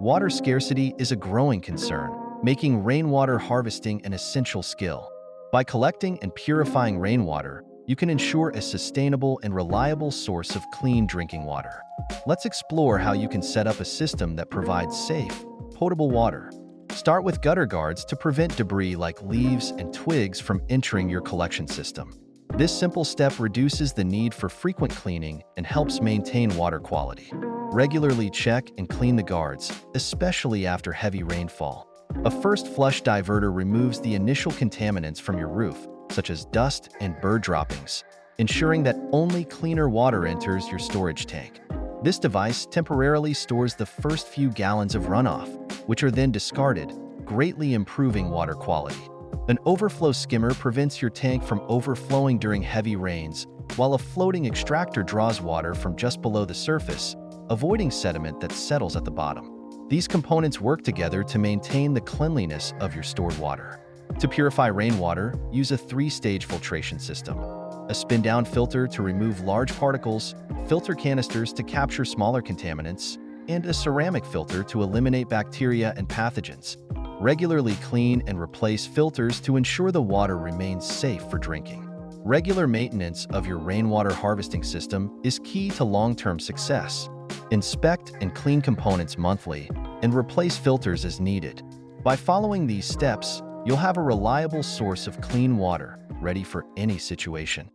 Water scarcity is a growing concern, making rainwater harvesting an essential skill. By collecting and purifying rainwater, you can ensure a sustainable and reliable source of clean drinking water. Let's explore how you can set up a system that provides safe, potable water. Start with gutter guards to prevent debris like leaves and twigs from entering your collection system. This simple step reduces the need for frequent cleaning and helps maintain water quality. Regularly check and clean the guards, especially after heavy rainfall. A first flush diverter removes the initial contaminants from your roof, such as dust and bird droppings, ensuring that only cleaner water enters your storage tank. This device temporarily stores the first few gallons of runoff, which are then discarded, greatly improving water quality. An overflow skimmer prevents your tank from overflowing during heavy rains, while a floating extractor draws water from just below the surface, avoiding sediment that settles at the bottom. These components work together to maintain the cleanliness of your stored water. To purify rainwater, use a 3-stage filtration system: a spin-down filter to remove large particles, filter canisters to capture smaller contaminants, and a ceramic filter to eliminate bacteria and pathogens. Regularly clean and replace filters to ensure the water remains safe for drinking. Regular maintenance of your rainwater harvesting system is key to long-term success. Inspect and clean components monthly, and replace filters as needed. By following these steps, you'll have a reliable source of clean water, ready for any situation.